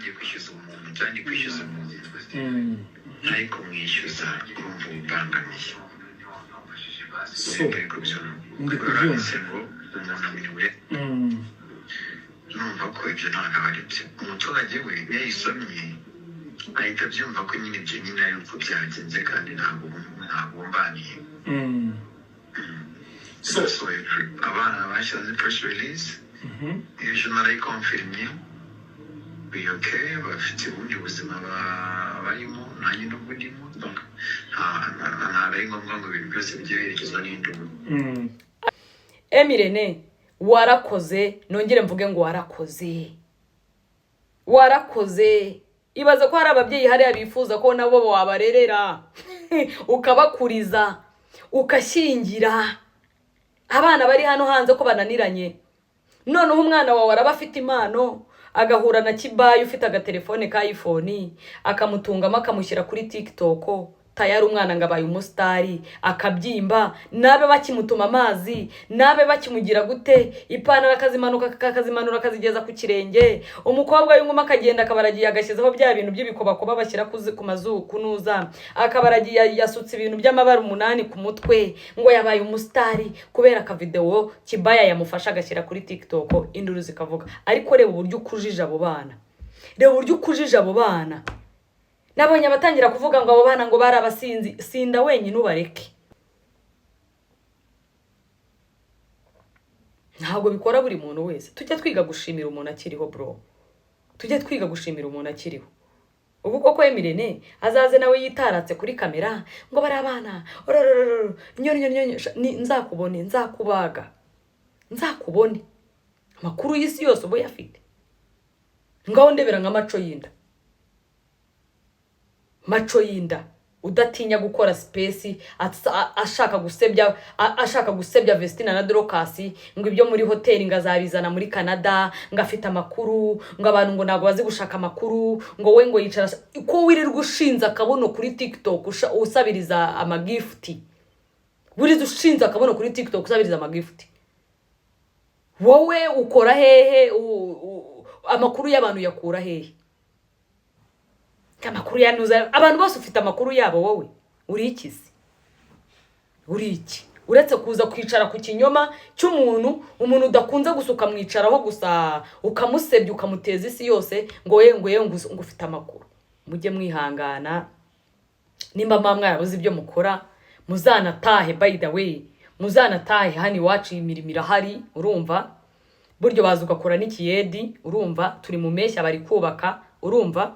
ngiye kwishyuza umuntu cyangwa kwishyuza umuntu ariko mwishyuza urumva ubangamiye so ndi kubyumva ngo umuntu amiriwe numva ko ibyo ntabwo ari byo umuturage we iyo yisomye ahita abyumva ko nyine ibyo nyine ari uko byagenze kandi ntabwo mbaniye so abana bashyize press release iyo journal ikonfirmye okay bafite ubundi buzima barimo nanjye nubwo ndimo donc ntabwo ari ngombwa ngo ibintu byose bijye berekezwa n'indumu. Emirene warakoze nongere mvuge ngo warakoze ibaza ko hari ababyeyi hariya bifuza ko nabo wabarerera ukabakuriza ukashyingira abana bari hano hanze ko bananiranye noneho umwana wawe araba afite impano agahura na Kibaye ufite agatelefone ka iPhone akamutungamo akamushyira kuri TikTok tayari umwana ngabaye umusitari akabyimba nabe bakimutuma amazi nabe bakimugira gute ipantara akazimanura akazigeza ku kirenge umukobwa w'inkuma akagenda akabaragiye agashyizeho bya bintu by'ibikobakoba bashyira ku mazu kunuza akabaragiye yasutse ibintu by'amabara 8 ku mutwe ngo yabaye umusitari kubera aka video Kibaya yamufasha agashyira kuri TikTok induru zikavuga ariko reba uburyo ukujije abo bana nabonye abatangira kuvuga ngo abo bana ngo barabasinzi sinda wenyine ubareke ntabwo bikora buri muntu wese tujye twiga gushimira umuntu akiriho bro ubu koko Emirene azaze nawe yitaratse kuri kamera ngo bari abana nzakubone nzakubaga nzakubone amakuru y'isi yose ubo yafite ngaho ndebera maco yinda udatinya gukora space ashaka gusebya Vestina na Dorcas ngo ibyo muri hoteli ngazabizana muri Canada ngafite amakuru ngo abantu ngo nago bazi gushaka amakuru ngo we ngo yicara ko wirirwa ushinza akabono kuri TikTok usabiriza amagifti ushinza akabono kuri TikTok usabiriza amagifti wowe ukora hehe amakuru y'abantu yakura hehe amakuru yanuza abantu bose ufite amakuru yabo wowe uri iki uretse kuza kwicara ku kinyoma cy'umuntu umuntu udakunze gusuka mwicaraho gusa ukamusebya ukamuteza isi yose ngo ufite amakuru mujye mwihangana nimba mwarabuze ibyo mukora muzanatahe by the way muzanatahe hani wacu imirimira hari urumva buryo baza ugakora n'ikiyedi urumva turi mu meshya bari kubaka urumva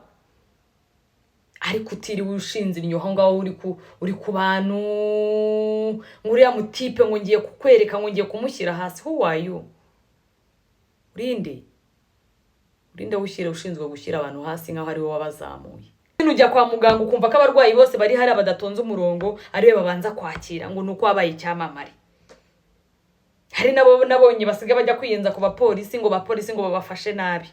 ariko utiriwe ushinze inyoho ngaho uri ku bantu nguriya mutipe ngo ngiye kukwereka ngo ngiye kumushyira hasi who are you urinde ushinzwe gushyira abantu hasi nkaho ari wowe wabazamuye ujya kwa muganga ukumva ko abarwayi bose bari hari badatonze umurongo ari we babanza kwakira ngo nuko wabaye icyamamare hari nabo nabonye basiga bajya kwiyenza ku bapolisi ngo babafashe nabi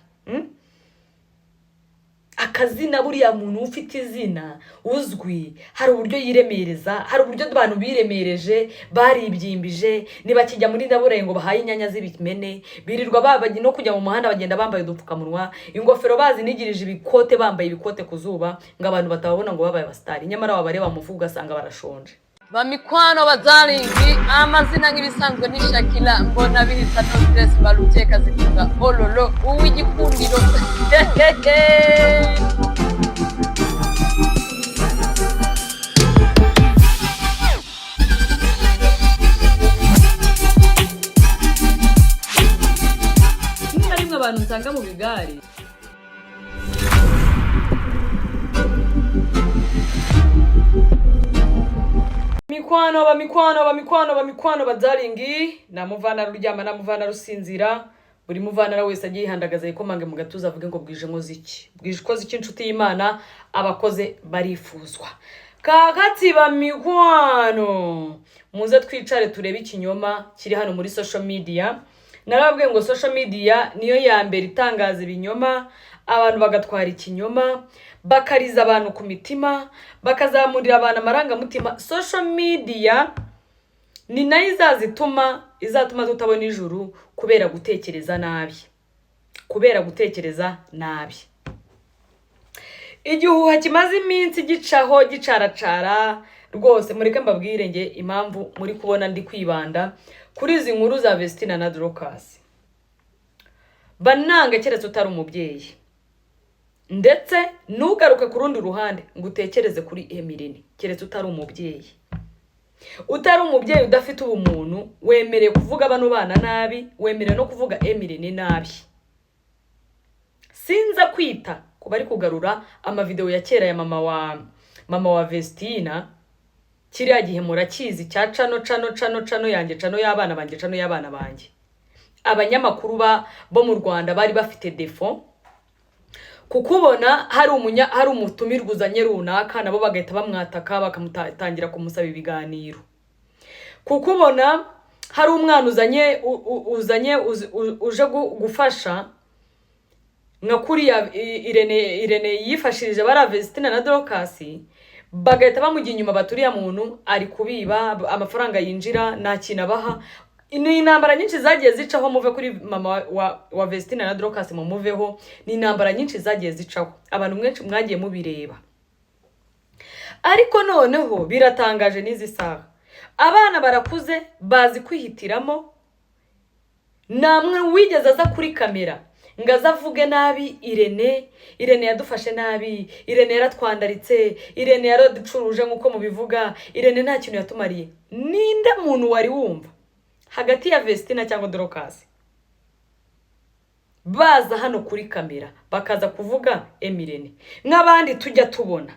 akazina buriya muntu ufite izina uzwi hari uburyo yiremereza hari uburyo abantu biremereje baribyimbije nibakijya muri ndaburaye ngo bahaye inyanya z'ibimene birirwa babagiye no kujya mu muhanda bagenda bambaye udupfukamunwa ingofero bazinigirije ibikote bambaye ibikote ku zuba ngo abantu batababona ngo babaye abastari nyamara wabareba muvuga ugasanga barashonje Bamikwano bazaringi amazina nk'ibisanzwe ni Shakira mbona bihita no stress baruteka zivuga ololo uw'igikundiro rimwe abantu nsanga mu bigari Bamikwano bazaringi namuvana ruryama namuvana rusinzira buri muvana wese agiye handagaza ikomange mu gatuza avuge ngo bwije nkoziki inshuti y'Imana abakoze barifuzwa kakati Bamikwano muze twicare turebe ikinyoma kiri hano muri social media narababwiye ngo social media niyo ya mbere itangaza ibinyoma abantu bagatwara ikinyoma bakariza abantu ku mitima bakazamurira abantu amarangamutima social media ni nayo izatuma tutabona ijuru kubera gutekereza nabi igihuha kimaze iminsi gicaho gicaracara rwose. Mureke mbabwire nge impamvu muri kubona ndi kwibanda kuri izi nkuru za Vestina na Dorcas. Bananga keretse utari umubyeyi, ndetse nugaruke ku rundi ruhande ngo utekereze kuri Emirene keretse utari umubyeyi. Utari umubyeyi udafite ubumuntu wemereye kuvuga bano bana nabi, wemereye no kuvuga Emirene nabi. Sinza kwita kubari kugarura amavideo ya kera ya mama wa Vestina. Kiriya gihe murakizi cya cano yanjye, cano y'abana banjye, cano y'abana banjye. Abanyamakuru bo mu Rwanda bari bafite defo kukubona hari umutumirwa uzanye runaka, nabo bagahita bamwataka bakamutangira kumusaba ibiganiro. Kukubona hari umwana uzanye uje gufasha nka kuriya Irene yifashirije bara Vestina na Dorcas, bagahita bamugiye inyuma baturiya muntu ari kubiba amafaranga yinjira nta kintu abaha. Ni intambara nyinshi zagiye zicaho, muve kuri mama wa Vestina na Dorcas mu muveho. Ni intambara nyinshi zagiye zicaho, abantu mwenshi mwagiye mubireba. Ariko noneho biratangaje n'izi saha, abana barakuze bazi kwihitiramo. Namwe wigeze aza kuri kamera ngaza avuge nabi Irene yadufashe nabi, Irene yaratwandaritse, Irene yaraducuruje nkuko mubivuga, Irene nta kintu yatumariye. Ninde muntu wari wumva hagati ya Vestina cyangwa Dorcas baza hano kuri kamera bakaza kuvuga Emirene? Nk'abandi tujya tubona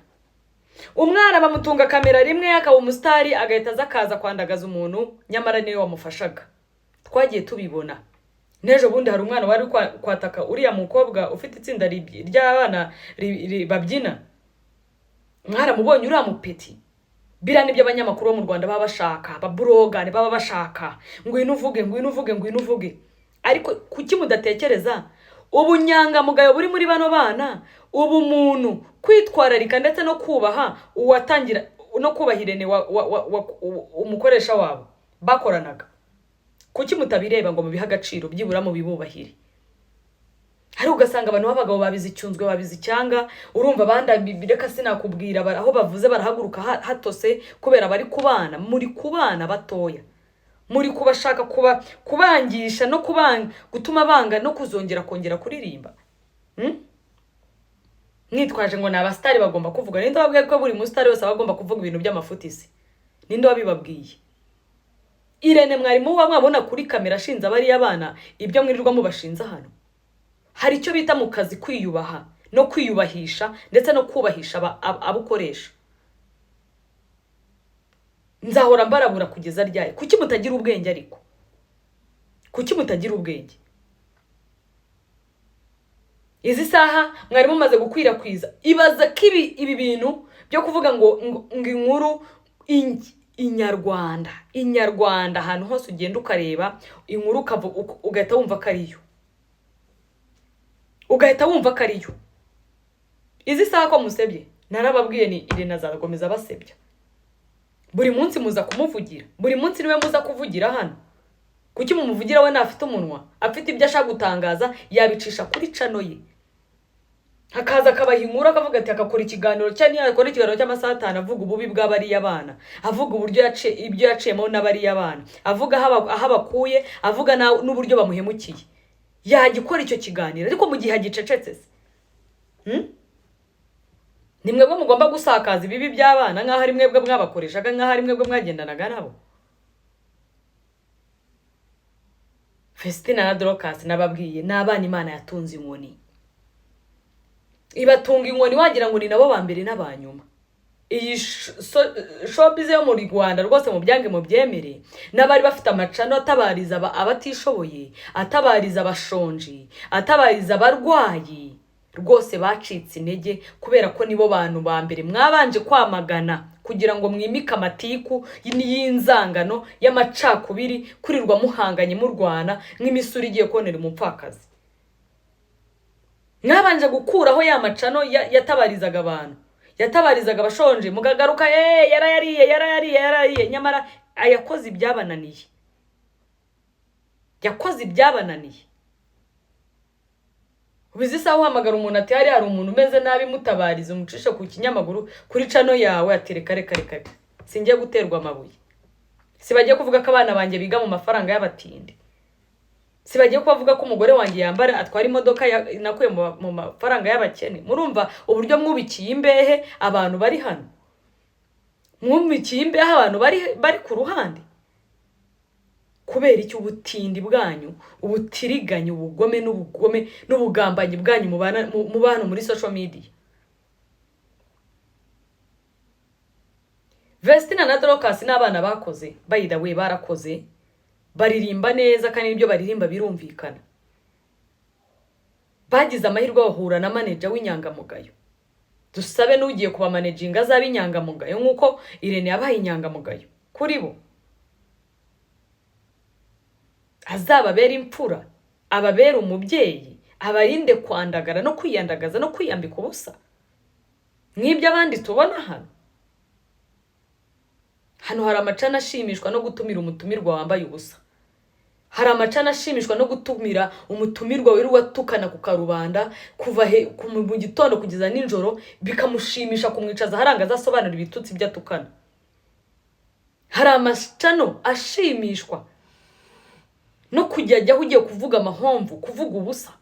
umwana bamutunga kamera rimwe akaba umusitari, agahita akaza kwandagaza umuntu nyamara niwe wamufashaga. Twagiye tubibona. Nejo bundi hari umwana wari kwataka uriya mukobwa ufite itsinda ry'abana babyina, mwaramubonye uriya mupeti. Birani by'abanyamakuru bo mu Rwanda baba bashaka, baburogane baba bashaka ngwino uvuge. Ariko kuki mudatekereza ubunyangamugayo buri muri bano bana, ubumuntu, kwitwararika ndetse no kubaha uwatangira no kubahirene umukoresha wabo bakoranaga? Kuki mutabireba ngo mubiha agaciro byibura mu bibubahire? Hari ugasanga abantu b'abagabo babizi icyunzwe, babizi cyanga. Urumva abanda bireka sinakubwira aho bavuze barahaguruka hatose kubera bari kubana. Muri kubana batoya, muri kubashaka kubangisha no gutuma banga no kongera kuririmba. Nitwaje ngo n'abastari bagomba kuvuga. Ninde wabwiye ko buri mustari wese bagomba kuvuga ibintu by'amafutisi? Ninde wabibabwiye? Irene mwarimu mwabona kuri kamera ashinze abari abana ibyo mwirirwa mubashinza hano. Hari icyo bita mu kazi kwiyubaha no kwiyubahisha ndetse no kubahisha abukoresha. Nzahora mbarabura kugeza ryari? Kuki mutagira ubwenge ariko? Kuki mutagira ubwenge? Izi saha mwari mumaze gukwirakwiza. Ibaza kibi ibi bintu byo kuvuga ngo inkuru Inyarwanda ahantu hose ugenda ukareba inkuru ugahita wumva kariyo. Izi saha ko musebye narababwiye ni Irene azakomeza basebya. Buri munsi muza kumuvugira, buri munsi niwe muza kuvugira hano. Kuki mumuvugira we nafite umunwa, afite ibyo ashaka gutangaza yabicisha kuri cano ye. Hakaza akabahinkura akavuga ati akakora ikiganiro cyane, yakora ikiganiro cy'amasaha 5 avuga ububi bw'abari y'abana, avuga uburyo ibyo yaciyemo n'abari y'abana, avuga aho bakuye, avuga n'uburyo bamuhemukiye. Yagikora icyo kiganiro ariko mu gihe agicecetse se. Nimwe bwo mugomba gusakaza ibibi by'abana nkaho ari mwebwe mwabakoreshaga, nkaho ari mwebwe mwagendanaga nabo. Vestina na Dorcas nababwiye n'abana Imana yatunze inkoni. Ibatunga inkoni wagira ngo ni nabo bambere n'abanyuma. Iyi showbiz yo muri Rwanda rwose mu byange mu byemere n'abari bafite amacano atabariza abatishoboye, atabariza abashonji, atabariza abarwayi, rwose bacitse intege kubera ko nibo bantu bambere mwabanje kwamagana kugira ngo mwimike amatiku y'inzangano y'amacakubiri kurirwa muhanganye mu Rwanda nk'imisuri igiye konera umupfakazi. Mwabanje gukuraho ya macano yatabarizaga abantu, yatabarizaga abashonje, mugagaruka yarayariye nyamara ayakoze ibyabananiye. ubizi saho uhamagara umuntu ati hari umuntu umeze nabi mutabariza umucisha ku kinyamaguru kuri cano yawe atereka reka singiye guterwa amabuye. Sibagiye kuvuga ko abana banjye biga mu mafaranga y'abatindi. Sibagiye kuvuga ko umugore wanjye yambara atwara imodoka nakuye mu mafaranga y'abakene. Murumva uburyo mwubikiye imbehe abantu bari hano. Mwubikiye imbehe abantu bari ku ruhande. Kubera iki ubutindi bwanyu, ubutiriganya, ubugome n'ubugambanyi bwanyu mu bantu muri social media. Vestina na Dorcas n'abana bakoze, by the way barakoze, baririmba neza kandi ibyo baririmba birumvikana. Bagize amahirwe bahura na manager w'inyangamugayo. Dusabe n'ugiye kuba managinga z'abinyangamugayo nkuko Irene yabaye inyangamugayo kuri bo. Azababera imfura, ababera umubyeyi, abarinde kwandagara no kwiyandagaza no kwiyambika ubusa. Nk'ibyo abandi tubona hano. Hano hari amacana ashimishwa no gutumira umutumirwa wambaye ubusa. Hari amacana ashimishwa no gutumira umutumirwa wiruwa tukana ku karubanda kuva mu gitondo kugeza ninjoro bikamushimisha kumwicaza haranga zasobanura ibitutsi byatukana. Hari amacano ashimishwa no kujya ugiye kuvuga amahomvu, kuvuga ubusa.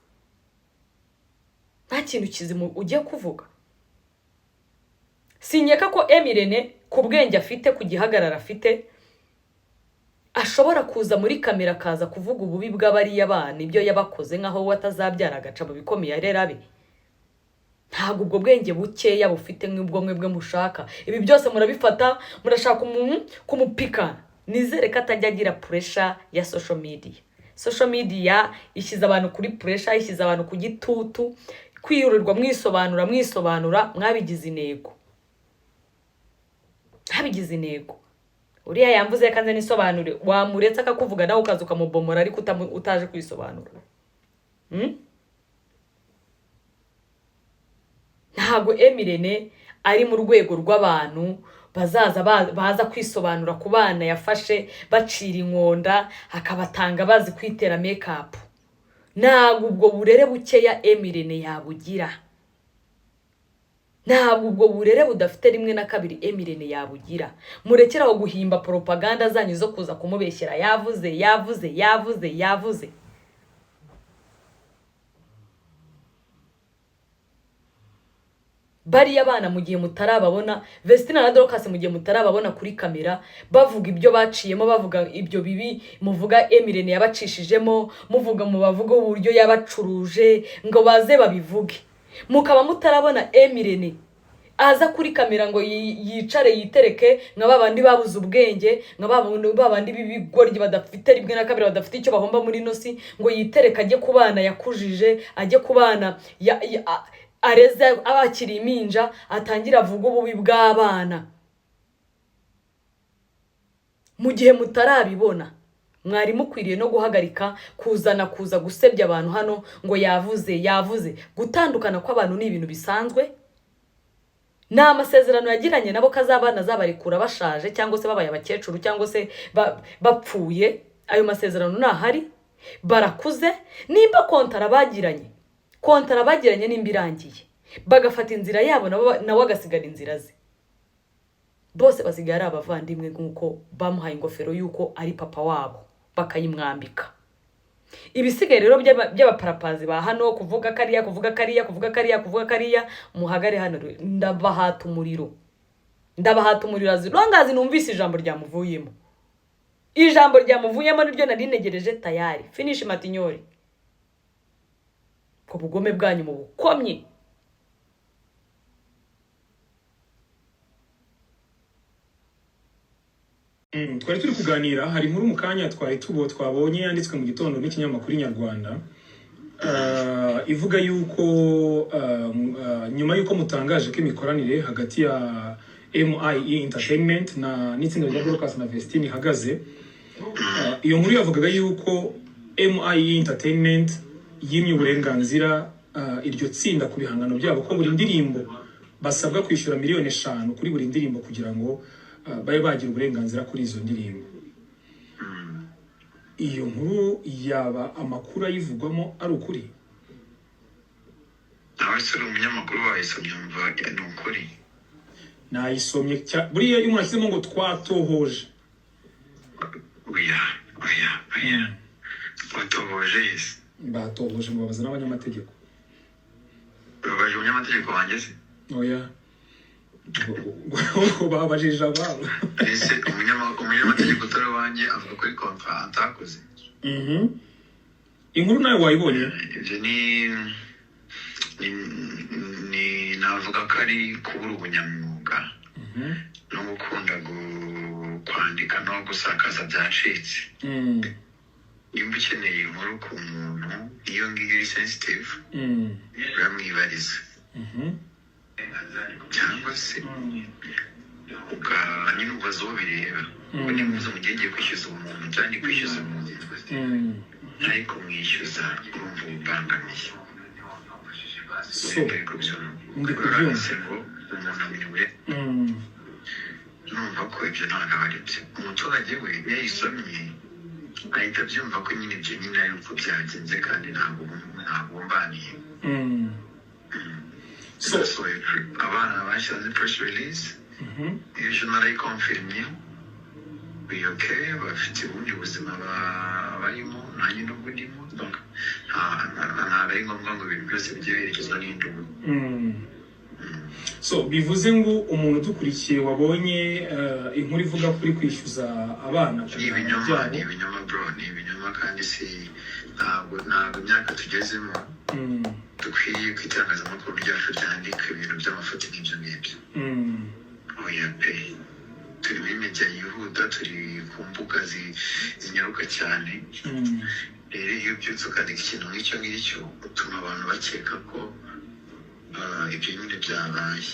Nta kintu kizimu ugiye kuvuga. Sinyeka ko Emirene ku bwenge afite, ku gihagarara afite, ashobora kuza muri kamera kaza kuvuga ububi bw'abari y'abana ibyo yabakoze nkaho watazabyara agaca mu bikomeye arerabe. Ntabwo ubwo bwenge bukeya bufite nk'ubwo mwe mushaka. Ibi byose murabifata murashaka umuntu kumupika. Nizere ko atajya agira pressure ya social media. Social media ishyize abantu kuri pressure, ishyize abantu ku gitutu, kwirurirwa mwisobanura mwabigize intego. Habigize intego. Uriya yamvuze kanze nisobanure, wamuretse akakuvuga nawe ukaza ukamubomora ariko utaje kwisobanura. Ntago Emirene ari mu rwego rw'abantu baza kwisobanura ku bana yafashe bacira inkonda akabatanga bazi kwitera makeup. Ntago ubwo burere bukeya Emirene yabugira. Ntabwo ubwo burere budafite rimwe na kabiri Emirene yabugira. Murekeraho guhimba propaganda zanyu zo kuza kumubeshyera yavuze. Bari abana mu gihe mutarababona, Vestina na Dorcas mu gihe mutarababona kuri kamera bavuga ibyo baciyemo, bavuga ibyo bibi muvuga Emirene yabacishijemo, muvuga mu bavuga uburyo yabacuruje ngo baze babivuge. Mukaba mutarabona Emirene aza kuri kamera ngo yicare yitereke nka babandi babuze ubwenge, nka babandi bibigoryi badafite rimwe na kabiri badafite icyo bahomba muri nosi, ngo yitereka ajye kubana yakujije, ajye kubana areze abakiri iminja atangira avuga ububi bw'abana. Mu gihe mutarabibona mwari mukwiriye no guhagarika kuza gusebya abantu hano ngo yavuze. Gutandukana kw'abantu ni ibintu bisanzwe. Na amasezerano yagiranye nabo kazabana zabarekura bashaje cyangwa se babaye abakecuru cyangwa se bapfuye. Ayo masezerano nahari barakuze. Nimba kontara bagiranye nimbirangiye bagafata inzira yabo nawe agasigara inzira ze, bose basigara abavandimwe nkuko bamuhaye ingofero yuko ari papa wabo bakayimwambika. Ibisigaye rero by'abaparapazi ba hano kuvuga kariya muhagare hano. Ndabahata umuriro azirwangazi numvise ijambo ryamuvuyemo. Ijambo ryamuvuyemo niryo nari negereje tayari. Finish Matinyori. Ko bugome bwanyu mu bukomye. Twari turi kuganira, hari muri mukanya twabonye yanditswe mu gitondo n'ikinyamakuru Nyarwanda ivuga yuko nyuma yuko mutangaje ko imikoranire hagati ya MIE Entertainment n'itsinda rya Dorcas na Vestine ihagaze, iyo nkuru yavugaga yuko MIE Entertainment yimye uburenganzira iryo tsinda ku bihangano byabo, ko buri ndirimbo basabwa kwishyura miliyoni 5 kuri buri ndirimbo kugira ngo baye bagira uburenganzira kuri izo ndirimbo. Iyo nkuru yaba amakuru ayivugwamo ari ukuri? nawe se uri umunyamakuru wayisomye mva ni ukuri nayisomye buriya iyo umuntu ashyizemo ngo twatohoje oya watohoje yese batohoje ngo babaza n'abanyamategeko babaje umunyamategeko wanjye se oya babajije ababo ese umunyamategeko utari wanjye avuga kuri kontra atakoze inkuru nawe wayibonye ibyo ni navuga ko ari kubura ubunyamwuga no gukunda kwandika no gusakaza byacitse nimba ukeneye inkuru ku muntu iyo ngiyo iri sensitive uramwibariza cyangwa se nyine ubaza uwo bireba ngo nimuze mu gihe ngiye kwishyuza umuntu cyangwa kwishyuza umuntu ariko mwishyuza urumva ubangamiye ndi kubyumva ngo umuntu amenya numva ko ibyo ntabwo ari byo umuturage we iyo yisomye ahita abyumva ko nyine ibyo nyine ari uko byagenze kandi ntabwo mbaniye abana bashyize press release iyo journal ikonfirmye bafite ubundi buzima barimo nanjye nubwo ndimo ntabwo ari ngombwa ngo ibintu byose bijye biherekezwa n'indugu so bivuze ngo umuntu udukurikiye wabonye inkuru ivuga kuri kwishyuza abana ni ibinyoma bro ni ibinyoma kandi si ntabwo imyaka tugezemo dukwiye ko itangazamakuru ryacu ryandika ibintu by'amafoto n'ibyo ngibyo oya pe turi muri media yihuta turi ku mbuga zinyaruka cyane rero iyo ubyutse ukandika ikintu nk'icyo ngicyo utuma abantu bakeka ko ibyo nyine byabaye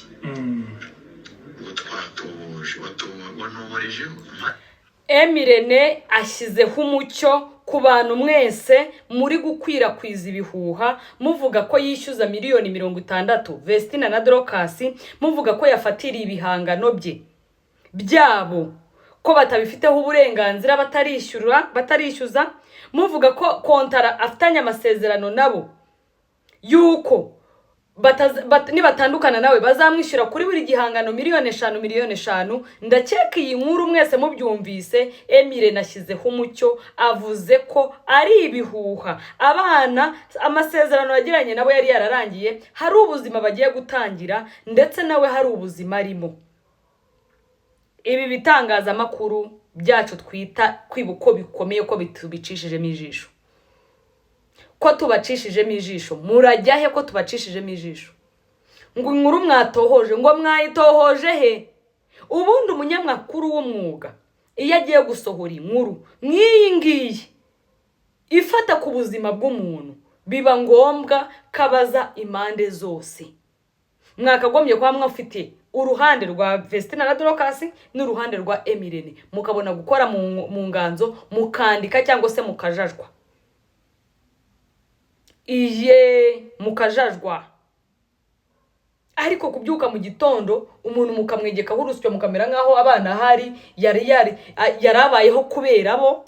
ngo twatohoje wanohorejeho Emirene ashyizeho umucyo ku bantu mwese muri gukwirakwiza ibihuha muvuga ko yishyuza miliyoni 60 Vestina na Dorcas muvuga ko yafatiriye ibihangano byabo ko batabifiteho uburenganzira batarishyuza muvuga ko kontara afitanye amasezerano nabo yuko nibatandukana nawe bazamwishyura kuri buri gihangano miliyoni 5 ndakeka iyi nkuru mwese mubyumvise Emirene ashyizeho umucyo avuze ko ari ibihuha abana amasezerano yagiranye nabo yari yararangiye hari ubuzima bagiye gutangira ndetse nawe hari ubuzima arimo ibi bitangazamakuru byacu twita kwibuko bikomeye ko bitubicishijemo ijisho ko tubacishijemo ijisho murajyahe ko tubacishijemo ijisho ngo inkuru mwatohoje ngo mwayitohoje he ubundi umunyamakuru w'umwuga iyo agiye gusohora inkuru nk'iyi ngiyi ifata ku buzima bw'umuntu biba ngombwa kabaza impande zose mwakagombye kuba mwafite uruhande rwa Vestina na Dorcas n'uruhande rwa Emirene mukabona gukora mu nganzo mukandika cyangwa se mukajajwa mukajajwa ariko kubyuka mu gitondo umuntu mukamwegekaho urusyo mukamera nkaho abana hari yarabayeho kubera bo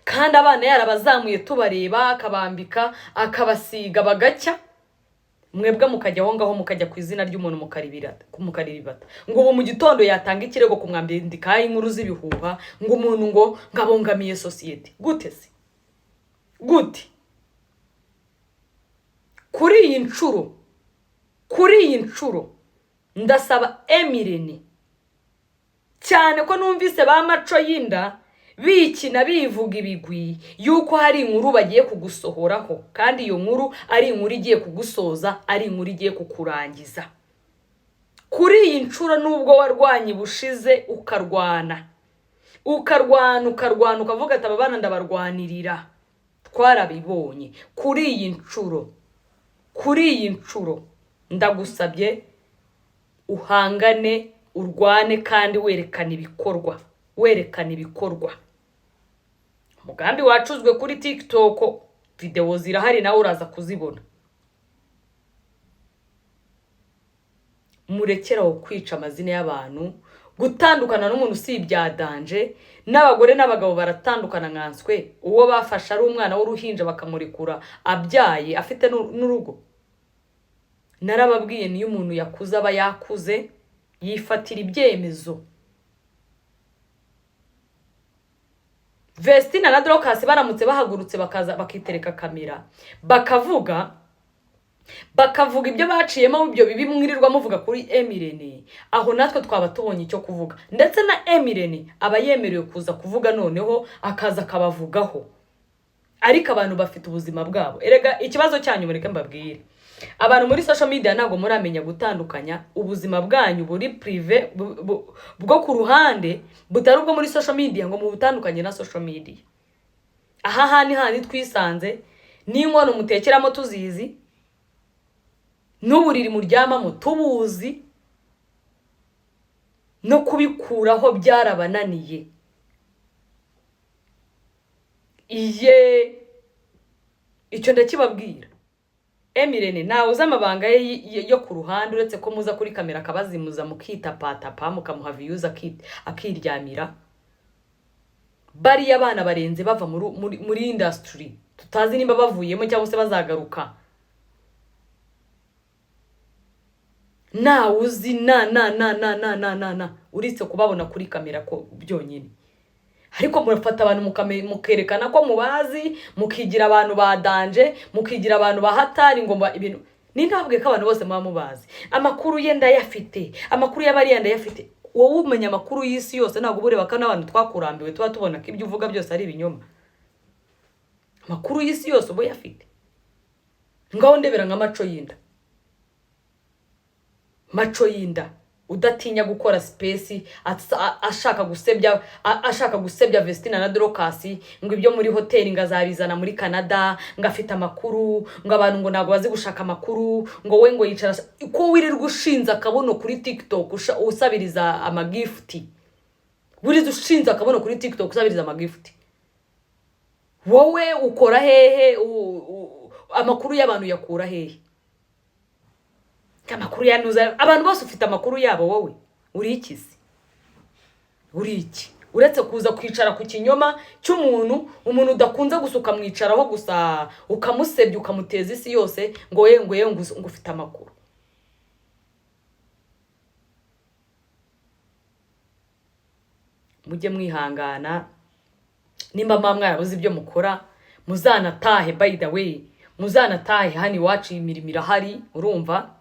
kandi abana yarabazamuye tubareba akabambika akabasiga bagacya mwebwe mukajya aho ngaho mukajya ku izina ry'umuntu mukariribata ngo ubu mu gitondo yatanga ikirego kumwambindikaho inkuru z'ibihuha ngo umuntu ngo ngabongamiye societe gute se gute kuri iyi nshuro ndasaba Emirene cyane ko numvise ba maco y'inda bikina bivuga ibigwi yuko hari inkuru bagiye kugusohoraho kandi iyo nkuru ari inkuru igiye kugusoza ari inkuru igiye kukurangiza kuri iyi nshuro nubwo warwanye bushize ukarwana ukavuga ati abana ndabarwanirira twarabibonye kuri iyi nshuro ndagusabye uhangane urwane kandi werekana ibikorwa umugambi wacuzwe kuri TikTok video zirahari nawe uraza kuzibona murekeraho kwica amazina y'abantu gutandukana n'umuntu usibyadanje n'abagore n'abagabo baratandukana nkanswe uwo bafasha ari umwana w'uruhinja bakamurekura abyaye afite n'urugo narababwiye niyo umuntu yakuze aba yakuze yifatira ibyemezo. Vestina na Dorcas baramutse bahagurutse bakaza bakitereka kamera bakavuga ibyo baciyemo ibyo bibi mwirirwa muvuga kuri Emirene, aho natwe twaba tubonye icyo kuvuga. Ndetse na Emirene aba yemerewe kuza kuvuga noneho akaza akabavugaho, ariko abantu bafite ubuzima bwabo. Erega ikibazo cyanyu mureke mbabwire, abantu muri social media ntago muramenya gutandukanya ubuzima bwanyu buri prive bwo ku ruhande butari ubwo muri social media ngo mubutandukanye na social media. Aha hani twisanze n'inkono mutekeramo tuzizi, n'uburiri muryamamo tubuzi, no kubikuraho byarabananiye. Icyo ndakibabwira. Emirene nawe uza amabanga yo ku ruhande uretse ko muza kuri kamera kabazimuza mukitapatapa mukamuha views akiryamira. Bari abana barenze bava muri industry tutazi nimba bavuyemo cyangwa se bazagaruka. Na uzi na uritse kubabona kuri kamera ko byonyine. Ariko murafata abantu mukerekana ko mubazi, mukigira abantu badanje, mukigira abantu bahatari ngo ibintu. Ni ntabwe ko abantu bose mubazi. Amakuru ye ndayafite, amakuru y'abari yandayafite. Wowe umenya amakuru y'isi yose ntago bureba kana abantu twakurambiwe tuba tubona ko ibyo uvuga byose ari ibinyoma. Amakuru y'isi yose ubo yafite. Ngaho ndebera nka maco yinda udatinya gukora space ashaka gusebya Vestina na Dorcas ngo ibyo muri hotel ngazabizana muri Canada ngafite amakuru ngo abantu ngo nago bazi gushaka amakuru ngo we ngo yicara ko wirirwa ushinza akabono kuri TikTok usabiriza amagifti. Buriza ushinza akabono kuri TikTok usabiriza amagifti. Wowe ukora hehe amakuru y'abantu yakura hehe? Amakuru yanuza abantu bose ufite amakuru yabo, wowe uri ikizi? Uri iki? Uretse kuza kwicara ku kinyoma cy'umuntu, umuntu udakunze gusuka mwicaraho gusa ukamusebya ukamuteza isi yose ngo ngo ufite amakuru. Mujye mwihangana, nimba mwarabuze ibyo mukora muzanatahe. By the way, muzanatahe hani wacu imirimo irahari, urumva?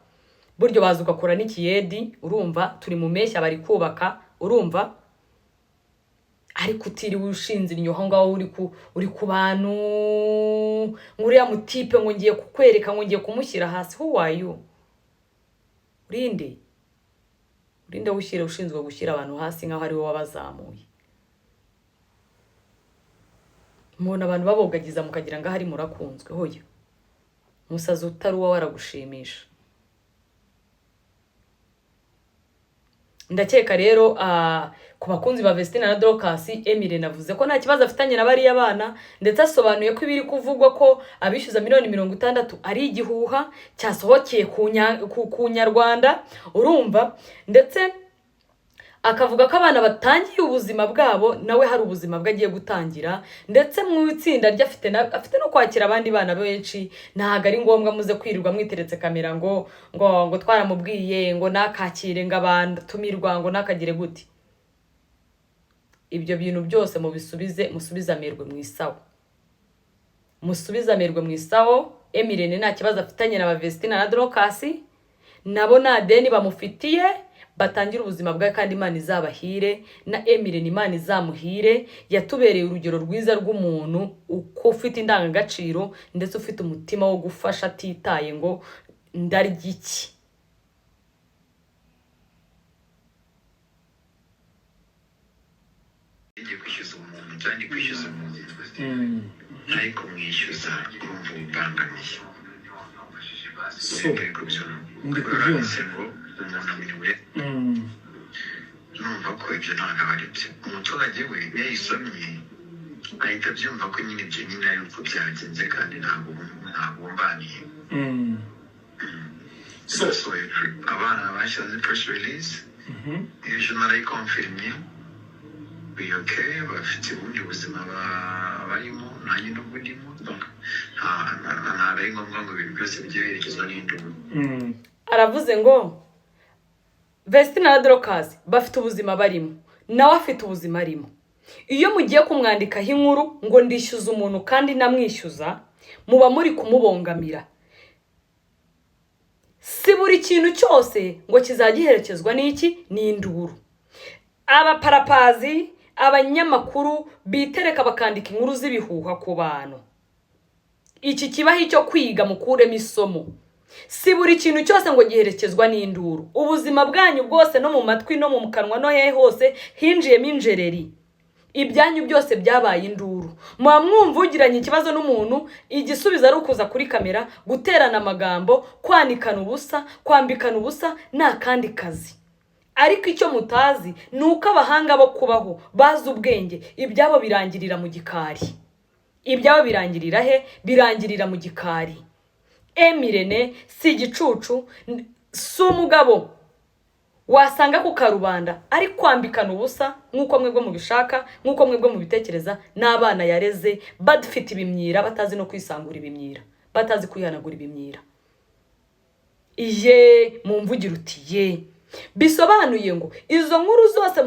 Buryo bazuka kora n'ikiyedi, urumva? Turi mu meshya bari kubaka, urumva? Ariko utiriwe ushinze inyoho ngaho uri ku bantu nguriya mutipe ngo ngiye kukwereka ngo ngiye kumushyira hasi. Who are you? Urinde ushinzwe gushyira abantu hasi nkaho ari wowe wabazamuye. Mubona abantu babogagiza mukagira ngo hari murakunzwe. Hoya musazi utari uwa waragushimisha. Ndakeka rero ku bakunzi ba Vestina na Dorcas, Emirene navuze ko nta kibazo afitanye na bari abana, ndetse asobanuye ko ibiri kuvugwa ko abishyuza $60,000 ari igihuha cyasohokeye ku Nyarwanda, urumva? Ndetse akavuga ko abana batangiye ubuzima bwabo, nawe hari ubuzima bwe agiye gutangira. Ndetse mu itsinda rye afite no kwakira abandi bana benshi. Ntago ari ngombwa muze kwirirwa mwiteretse kamera ngo twaramubwiye ngo nakakire ngo abantu tumirwa ngo nakagire gute. Ibyo bintu byose musubize amerwe mu isaho. Musubize amerwe mu isaho. Emirene nta kibazo afitanye na Vestina na Dorcas, nabo nta deni bamufitiye. Batangira ubuzima bwa kandi Imana izabahire, na Emirene Imana izamuhire. Yatubereye urugero rwiza rw'umuntu uko ufite indangagaciro ndetse ufite umutima wo gufasha atitaye ngo ndarya iki. Igiye kwishyuza umuntu cyangwa kwishyuza umuntu ariko mwishyuza urumva ubangamiye. So ndi kubyumva umuntu amiriwe numva ko ibyo ntabwo ari byo. Umuturage we yayisomye ahita abyumva ko nyine ibyo nyine ari uko byagenze kandi ntabwo mbaniye. So abana bashyize press release iyo narayikonfirmye, okay, bafite ubundi buzima abarimo nanjye nubwo ndimo donc ntabwo ari ngombwa ngo ibintu byose bijye biherekezwa n'induru. aravuze ngo Vestina na Dorcas bafite ubuzima barimo nawe afite ubuzima arimo. Iyo mugiye kumwandikaho inkuru ngo ndishyuza umuntu kandi namwishyuza muba muri kumubongamira. Si buri kintu cyose ngo kizagiherekezwa n'iki n'induru. Abaparapazi abanyamakuru bitereka bakandika inkuru z'ibihuha ku bantu. Iki kibaho icyo kwiga mukuremo isomo. Si buri kintu cyose ngo giherekezwa n'induru. Ubuzima bwanyu bwose no mu matwi no mu kanwa no hehe hose hinjiyemo injereri. Ibyanyu byose byabaye induru. Mwumva ugiranye ikibazo n'umuntu igisubizo ari ukuza kuri kamera guterana amagambo, kwanikana ubusa, kwambikana ubusa nta kandi kazi. Ariko icyo mutazi nuko abahanga bo kubaho bazi ubwenge ibyabo birangirira mu gikari. Ibyabo birangirira he? Birangirira mu gikari. Emirene si igicucu, si umugabo wasanga ku karubanda ari kwambikana ubusa nk'uko mwebwe mubishaka, nk'uko mwebwe mubitekereza. N'abana yareze badafite ibimyira, batazi no kwisangura ibimyira, batazi kwihanagura ibimyira. Iye mumvugira uti ye bisobanuye ngo izo nkuru zose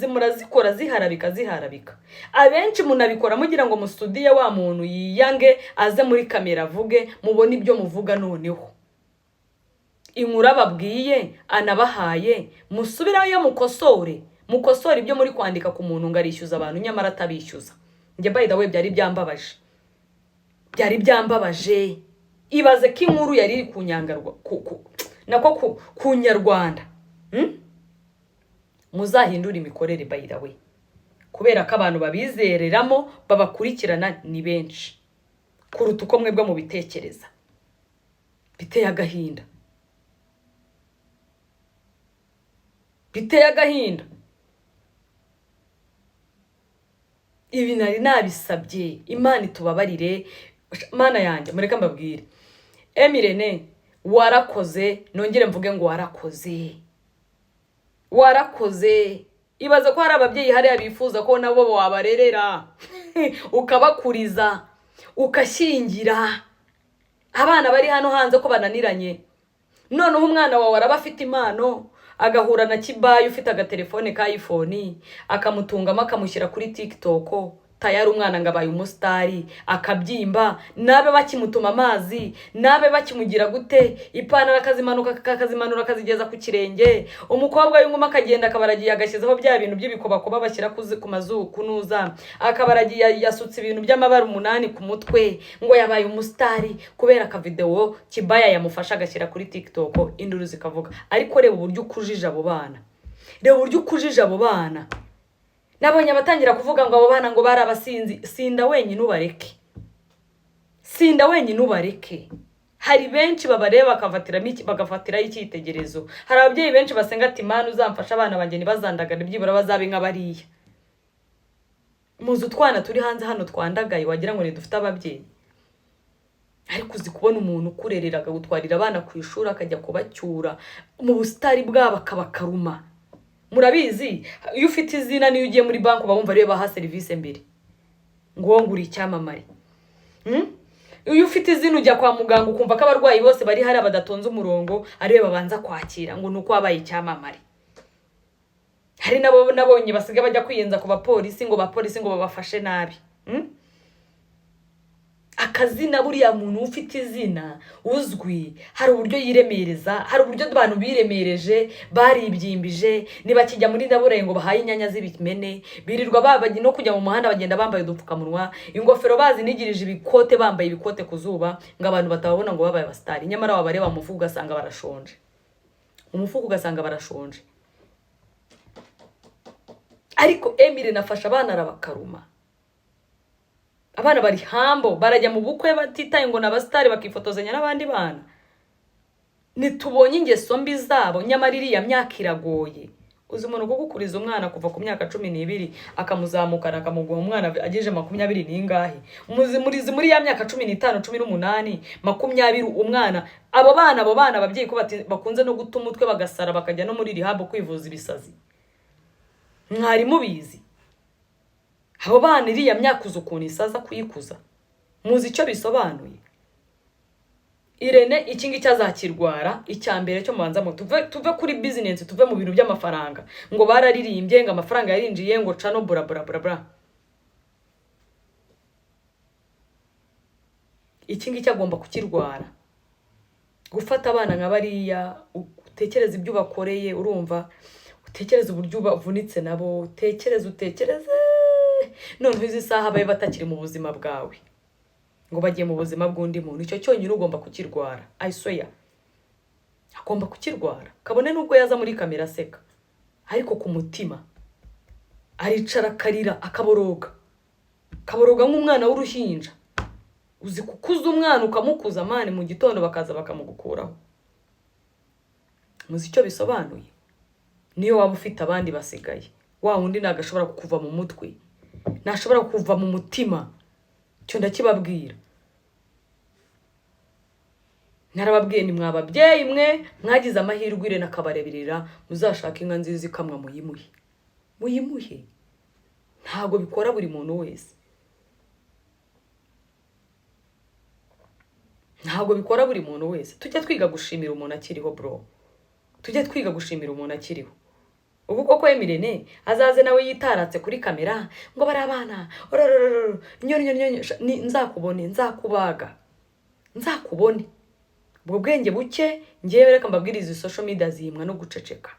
murazikora ziharabika. Abenshi munabikora mugira ngo mustudiye wa muntu yiyange aze muri kamera avuge mubone ibyo muvuga. Noneho inkuru ababwiye anabahaye musubirayo mukosore ibyo muri kwandika ku muntu ngarishyuza abantu nyamara atabishyuza. Nge by the way byari byambabaje. Ibaze ko inkuru yari iri kunyangarwa ku Nyarwanda. Muzahindura imikorere by the way, kubera ko abantu babizereramo babakurikirana ni benshi kuruta uko mwebwe mu bitekereza. Biteye agahinda. Ibi nari nabisabye Imana itubabarire. Mana yanjye mureka mbabwire, Emirene warakoze, nongere mvuge ngo warakoze. Ibaza ko hari ababyeyi hariya bifuza ko nabo wabarerera ukabakuriza ukashyingira abana bari hano hanze ko bananiranye. Noneho umwana wawe araba afite impano agahura na Kibaye ufite agatelefone ka iPhone akamutungamo akamushyira kuri TikTok. Tayari umwana ngabaye umusitari akabyimba, nabe bakimutuma amazi, nabe bakimugira gute, ipantaro akazimanura akazigeza ku kirenge. Umukobwa y'inguma akagenda akabaragiye agashyizeho bya bintu by'ibikobakoba bashyira ku mazu kunuza, akabaragiye yasutse ibintu by'amabara 8 ku mutwe ngo yabaye umusitari kubera ka video Kibaya yamufasha agashyira kuri TikTok. Induru zikavuga. Ariko reba uburyo ukujije abo bana. Nabonye abatangira kuvuga ngo abo bana ngo bari abasinzi. Sinda wenyine ubareke. Hari benshi babareba bagafatira icyitegerezo. Hari ababyeyi benshi basenga ati Mana uzamfasha abana banjye ntibazandagane byibura bazabe nk'abariya. Muzi utwana turi hanze hano twandagaye wagira ngo ni dufite ababyeyi. Ariko uzi kubona umuntu kurerera agutwarira abana ku ishuri akajya kubacyura mu busitari bwabo akabakaruma. Murabizi iyo ufite izina niyo ugiye muri banki bumva ariyo baha service mbere ngo nguri icyamamare. Iyo ufite izina ujya kwa muganga ukumva ko abarwayi bose bari hari badatonze umurongo ariyo babanza kwakira ngo nuko wabaye icyamamare. Hari nabonye basiga bajya kwiyenza ku bapolisi ngo babafashe nabi. Akazina buriya muntu ufite izina uzwi hari uburyo yiremereza, hari uburyo abantu biremereje baribyimbije. Nibakijya muri ndaburaye ngo bahaye inyanya z'ibimene birirwa babagiye no kujya mu muhanda bagenda bambaye udupfukamunwa, ingofero bazinigirije ibikote, bambaye ibikote ku zuba ngo abantu batababona ngo babaye abastari. Nyamara wabareba mu mufuko ugasanga barashonje. Ariko Emile nafasha abana arabakaruma. Abana bari hambo barajya mu bukwe batitaye ngo nabastari bakifotozanya n'abandi bana. Nitubonye ingeso mbi zabo nyamara iriya myaka iragoye. Uzi umuntu gukuriza umwana kuva ku myaka 12 akamuzamukana akamuguha umwana ageje 20 n'ingahe. Muri ya myaka 15 18 20 umwana. Abo bana ababyeyi ko bakunze no guta umutwe bagasara bakajya no muri rehab kwivuza ibisazi. Mwari mubizi. abo bana iriya myaka uzi ukuntu isaza kuyikuza, muzi icyo bisobanuye. Irene iki ngiki azakirwara, icya mbere cyo mubanza mu tuve kuri business, tuve mu bintu by'amafaranga ngo bararirimbye ngo amafaranga yarinjiye ngo cano bura bura bura bura. Iki ngiki agomba kukirwara, gufata abana nka bariya, utekereza ibyo bakoreye, urumva, utekereza uburyo bavunitse nabo, utekereze noneho izi saha babe batakiri mu buzima bwawe ngo bagiye mu buzima bw'undi muntu. Icyo cyonyine ugomba kukirwara. I swear agomba kukirwara. Kabone nubwo yaza muri kamera aseka, ariko ku mutima aricara akarira akaboroga nk'umwana w'uruhinja. Uzi kukuza umwana ukamukuza mane, mu gitondo bakaza bakamugukuraho. Muzi icyo bisobanuye? Niyo waba ufite abandi basigaye, wa wundi nagashobora kukuva mu mutwe, ntashobora kuva mu mutima. Cyo ndakibabwira. Narababwiye ni mwababyeyi mwe mwagize amahirwe Irene akabareberera, muzashaka inka nziza ikamwa muyimuhe. Ntago bikora buri muntu wese. Ntago bikora buri muntu wese. Tujye twiga gushimira umuntu akiriho bro. Tujye twiga gushimira umuntu akiriho. Ubu koko Irene azaze nawe yitaratse kuri kamera ngo bari abana nzakubone, nzakubone. Ubwo bwenge buke ngiye reka mbabwiriza social media zimwa no guceceka.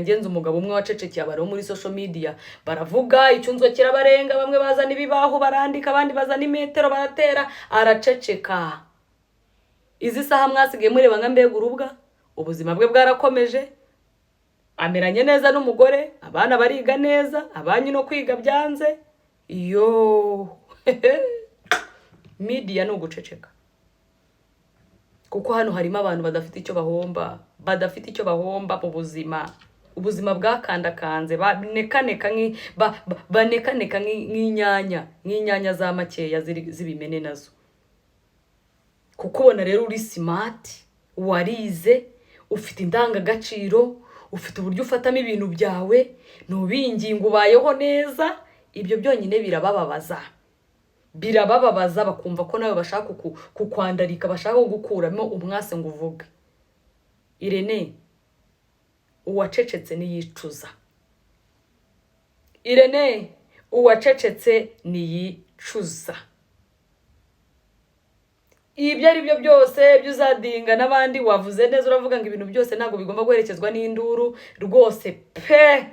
Ngenza umugabo umwe wacecekeye abaro muri social media baravuga icyunzwe kirabarenga, bamwe bazana ibibaho barandika, abandi bazana imetero baratera, araceceka. Izi saha mwasigaye mureba nka mbega urubwa, ubuzima bwe bwarakomeje, ameranye neza n'umugore, abana bariga neza, abanyu no kwiga byanze. Iyo media no guceceka. Kuko hano harimo abantu badafite icyo bahomba mu buzima. Ubuzima bwakandakanze, banekaneka nk'inyanya za makeya zibimene nazo. Kuko ubona rero uri smart, warize, ufite indangagaciro, ufite uburyo ufatamo ibintu byawe, nubinginga ubayeho neza. Ibyo byonyine birababaza bakumva ko nawe bashaka kukwandarika, bashaka gukuramo umwase ngo uvuge. Irene uwacecetse niyicuza. Irene uwacecetse niyicuza. Ibyo ari byo byose byuzadinga n'abandi wavuze neza, uravuga ngo ibintu byose ntago bigomba guherekezwa n'induru rwose pe.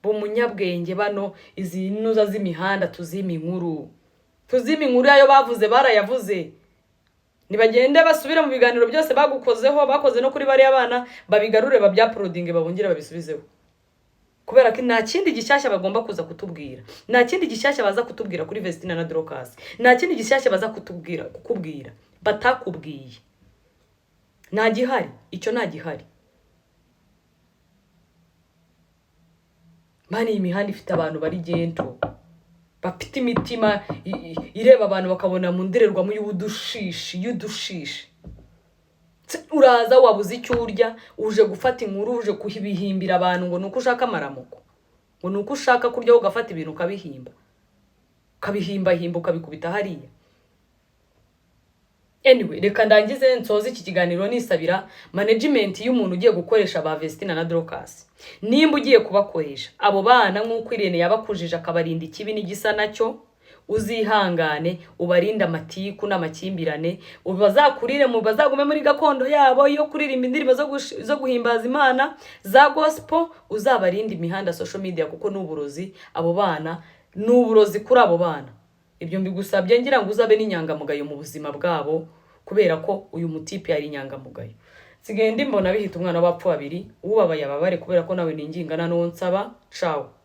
Bumunyabwenge bano izi nuza z'imihanda tuzima inkuru ayo bavuze barayavuze. Nibagende basubira mu biganiro byose bagukozeho, bakoze no kuri bari abana, babigarure babyaplodinge babongera babisubizeho. Kubera ko nta kindi gishyashya bagomba kuza kutubwira, nta kindi gishyashya baza kutubwira kuri Vestina na Dorcas, nta kindi gishyashya baza kukubwira batakubwiye. Nta gihari, icyo nta gihari. Mani imihanda ifite abantu bari gento, bafite imitima ireba abantu bakabona mu ndirerwamo y'udushishi. Uraza wabuze icyo urya, uje gufata inkuru, uje kuhibihimbira abantu ngo nuko ushaka amaramuko, ngo nuko ushaka kurya ugafata ibintu ukabihimba ukabikubita hariya. Anyway, reka ndangize nsoze iki kiganiro nisabira management y'umuntu ugiye gukoresha ba Vestina na Dorcas. Nimba ugiye kubakoresha abo bana nk'uko Irene yabakujije akabarinda ikibi n'igisa nacyo, uzihangane ubarinda amatiku n'amakimbirane, ubazakurire mu bazagume muri gakondo yabo yo kuririmba indirimbo zo guhimbaza Imana za gospel, uzabarinda imihanda social media kuko n'uburozi abo bana, n'uburozi kuri abo bana. Ibyo mbigusabye ngira ngo uzabe n'inyangamugayo mu buzima bwabo, kubera ko uyu mutipe yari inyangamugayo. Sigende mbona bihita umwana w'abapfu babiri, ubabaye ababare kubera ko nawe ningingana no nsaba. Ciao.